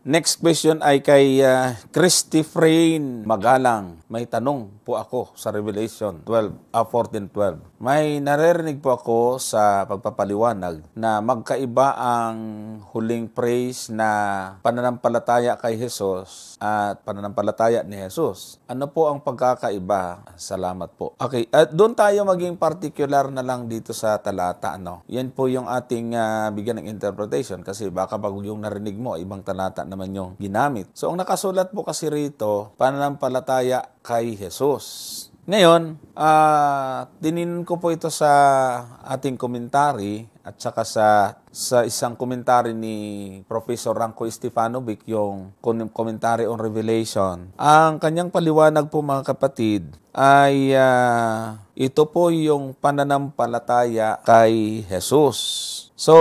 Next question ay kay Christy Frain Magalang. May tanong po ako sa Revelation 14:12. May naririnig po ako sa pagpapaliwanag na magkaiba ang huling praise na pananampalataya kay Jesus at pananampalataya ni Jesus. Ano po ang pagkakaiba? Salamat po. Okay, at doon tayo maging particular na lang dito sa talata. Yan po yung ating bigyan ng interpretation kasi baka pag yung narinig mo, ibang talata naman yung ginamit. So, ang nakasulat po kasi rito, pananampalataya kay Jesus. Ngayon, tinin ko po ito sa ating komentary at saka sa isang komentary ni Professor Ranko Stefanovic, yung commentary on Revelation. Ang kanyang paliwanag po mga kapatid ay ito po yung pananampalataya kay Jesus. So,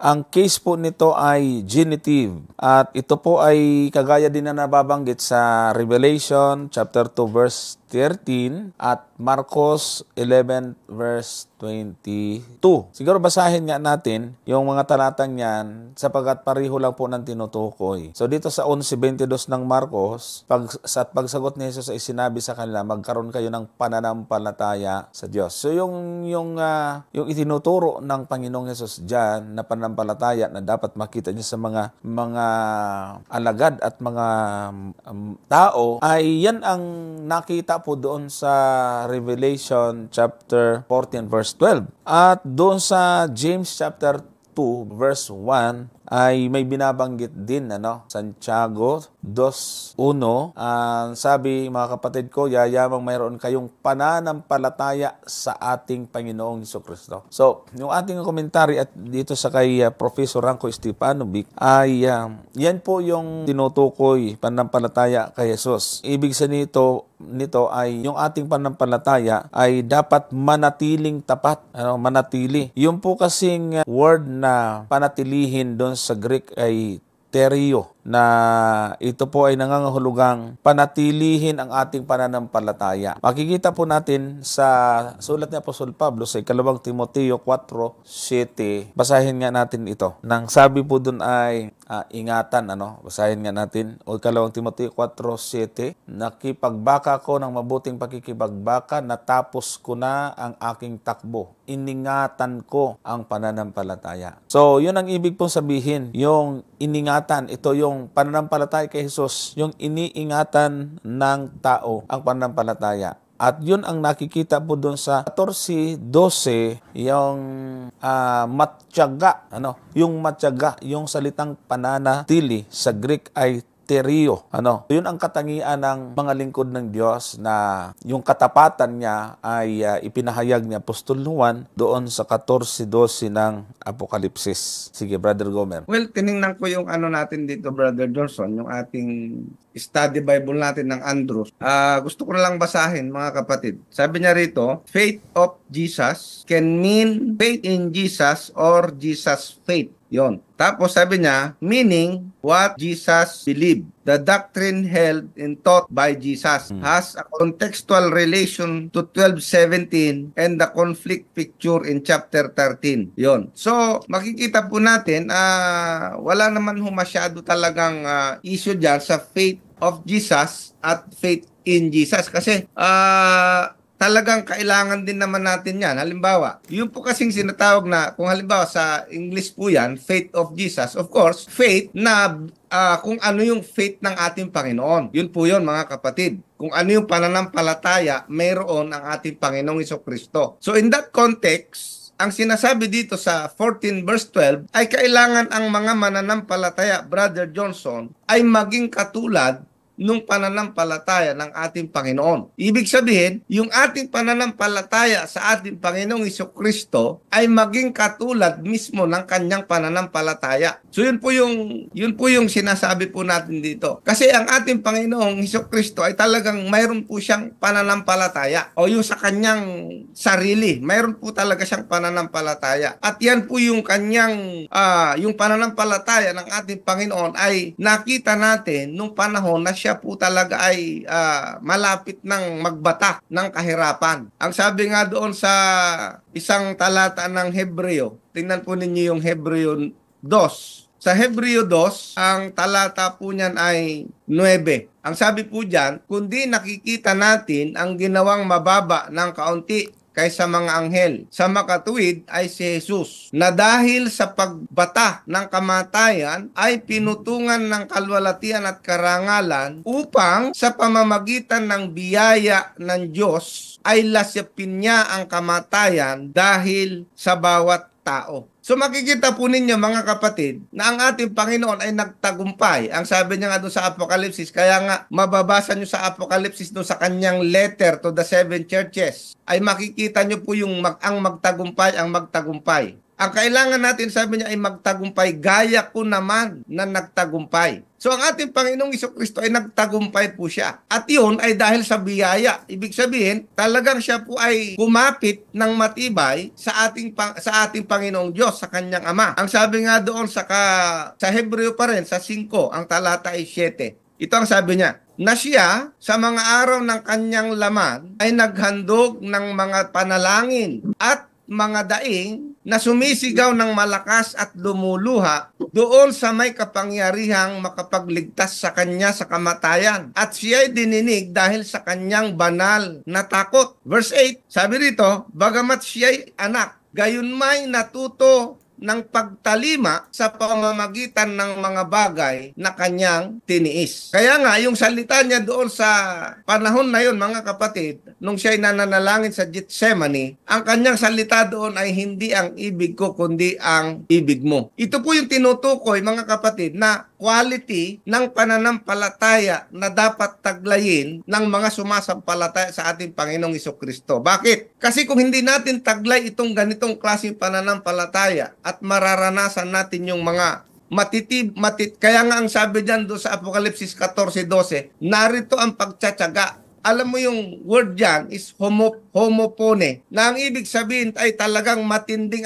ang case po nito ay genitive at ito po ay kagaya din na nababanggit sa Revelation chapter 2 verse 13 at Marcos 11 verse 22. Siguro basahin nga natin yung mga talatang yan sapagkat pareho lang po ng tinutukoy. So dito sa 11:22 ng Marcos, pagsagot ni Jesus ay sinabi sa kanila, magkaroon kayo ng pananampalataya sa Diyos. So yung itinuturo ng Panginoong Jesus diyan na pananampalataya na dapat makita niya sa mga alagad at mga tao ay yan ang nakita po doon sa Revelation chapter 14 verse 12. At doon sa James chapter 2 verse 1 ay may binabanggit din Santiago 2:1 sabi, mga kapatid ko, yayamang mayroon kayong pananampalataya sa ating Panginoong Hesukristo. So, yung ating komentary at dito sa kay Professor Ranko Stefanovic ay yan po yung tinutukoy pananampalataya kay Jesus. Ibig sabihin nito ay yung ating pananampalataya ay dapat manatiling tapat, manatili. Yung po kasing word na panatilihin doon sa Greek ay terio, na ito po ay nangangahulugang panatilihin ang ating pananampalataya. Makikita po natin sa sulat ni Apostol Pablo sa 2 Timoteo 4:7. Basahin nga natin ito. Nang sabi po dun ay ingatan, basahin nga natin. O 2 Timoteo 4:7, nakipagbaka ko ng mabuting pakikipagbaka, natapos ko na ang aking takbo. Iningatan ko ang pananampalataya. So, yun ang ibig pong sabihin. Yung iningatan, ito yung pananampalataya kay Jesus, yung iniingatan ng tao ang pananampalataya. At yun ang nakikita po doon sa 14:12, yung matyaga, yung matyaga, yung salitang pananatili sa Greek ay terio. Yun ang katangian ng mga lingkod ng Diyos na yung katapatan niya ay ipinahayag ni Apostol Juan doon sa 14:12 ng Apokalipsis. Sige, Brother Gomer. Well, tiningnan ko yung natin dito, Brother Johnson, yung ating study Bible natin ng Andrews. Gusto ko na lang basahin, mga kapatid. Sabi niya rito, faith of Jesus can mean faith in Jesus or Jesus' faith. Yon. Tapos sabi niya, meaning what Jesus believed. The doctrine held and taught by Jesus has a contextual relation to 12:17 and the conflict picture in chapter 13. Yon. So, makikita po natin, wala naman masyado talagang issue dyan sa faith of Jesus at faith in Jesus. Kasi, talagang kailangan din naman natin yan. Halimbawa, yung po kasing sinatawag na, kung halimbawa sa English po yan, faith of Jesus. Of course, faith na kung ano yung faith ng ating Panginoon. Yun po yun, mga kapatid. Kung ano yung pananampalataya, mayroon ang ating Panginoong Hesukristo. So in that context, ang sinasabi dito sa 14 verse 12 ay kailangan ang mga mananampalataya, Brother Johnson, ay maging katulad nung pananampalataya ng ating Panginoon. Ibig sabihin, yung ating pananampalataya sa ating Panginoong Hesukristo ay maging katulad mismo ng kanyang pananampalataya. So yun po yung sinasabi po natin dito. Kasi ang ating Panginoong Hesukristo ay talagang mayroon po siyang pananampalataya o yung sa kanyang sarili, mayroon po talaga siyang pananampalataya. At yan po yung kanyang yung pananampalataya ng ating Panginoon ay nakita natin nung panahon na siya po talaga ay malapit ng magbatak ng kahirapan. Ang sabi nga doon sa isang talata ng Hebreo, tingnan po ninyo yung Hebreo 2, Sa Hebreo 2, ang talata po niyan ay 9. Ang sabi po diyan, kundi nakikita natin ang ginawang mababa ng kaunti kaysa mga anghel. Sa makatuwid ay si Jesus, na dahil sa pagbata ng kamatayan ay pinutungan ng kalwalatian at karangalan upang sa pamamagitan ng biyaya ng Diyos ay lasapin niya ang kamatayan dahil sa bawat tao. So makikita po ninyo mga kapatid na ang ating Panginoon ay nagtagumpay. Ang sabi niya nga doon sa Apokalipsis, kaya nga mababasa nyo sa Apokalipsis doon sa kanyang letter to the 7 churches, ay makikita nyo po yung ang magtagumpay. Ang kailangan natin, sabi niya, ay magtagumpay gaya ko naman na nagtagumpay. So ang ating Panginoong Jesucristo ay nagtagumpay po siya. At yun ay dahil sa biyaya. Ibig sabihin, talagang siya po ay kumapit ng matibay sa ating Panginoong Diyos, sa kanyang Ama. Ang sabi nga doon sa Hebreo pa rin, sa 5, ang talata ay 7. Ito ang sabi niya, na siya sa mga araw ng kanyang laman ay naghandog ng mga panalangin at mga daing na sumisigaw ng malakas at lumuluha doon sa may kapangyarihang makapagligtas sa kanya sa kamatayan. At siya'y dininig dahil sa kanyang banal na takot. Verse 8, sabi rito, bagamat siya'y anak, gayon may natuto ng pagtalima sa pamamagitan ng mga bagay na kanyang tiniis. Kaya nga, yung salita niya doon sa panahon na yun, mga kapatid, nung siya'y nananalangin sa Gethsemane, ang kanyang salita doon ay hindi ang ibig ko, kundi ang ibig mo. Ito po yung tinutukoy, mga kapatid, na quality ng pananampalataya na dapat taglayin ng mga sumasampalataya sa ating Panginoong Jesucristo. Bakit? Kasi kung hindi natin taglay itong ganitong klaseng pananampalataya at mararanasan natin yung mga kaya nga ang sabi diyan do sa Apokalipsis 14:12, narito ang pagtsatsaga. Alam mo yung word diyan is homopone, na ang ibig sabihin ay talagang matinding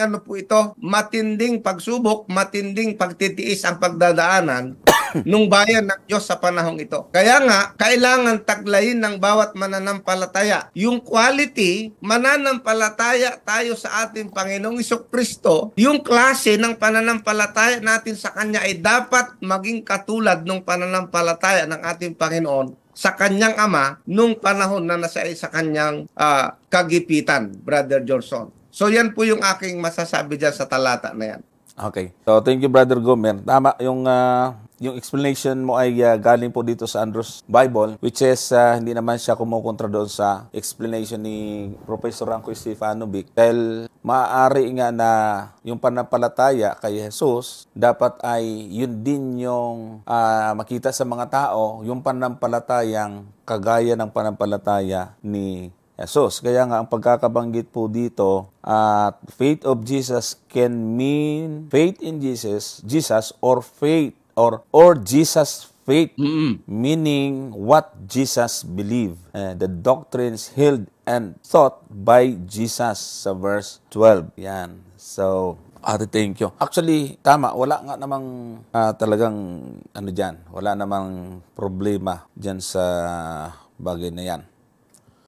matinding pagsubok, matinding pagtitiis ang pagdadaanan nung bayan ng Diyos sa panahong ito. Kaya nga, kailangan taglayin ng bawat mananampalataya. Yung quality, mananampalataya tayo sa ating Panginoong Jesucristo, yung klase ng pananampalataya natin sa Kanya ay dapat maging katulad ng pananampalataya ng ating Panginoon sa kanyang Ama nung panahon na nasa sa kanyang kagipitan, Brother Johnson. So yan po yung aking masasabi dyan sa talata na yan. Okay. So thank you, Brother Gomer. Tama yung explanation mo ay galing po dito sa Andrew's Bible, which is hindi naman siya kumukontra doon sa explanation ni Professor Ranco Estefano Vic. Dahil maaari nga na yung panampalataya kay Jesus, dapat ay yun din yung makita sa mga tao, yung panampalatayang kagaya ng panampalataya ni Jesus. Kaya nga ang pagkakabanggit po dito, faith of Jesus can mean faith in Jesus or faith or Jesus faith, meaning what Jesus believed. The doctrines held and taught by Jesus sa verse 12. Yan. So, thank you. Actually, tama. Wala nga namang talagang dyan. Wala namang problema dyan sa bagay na yan.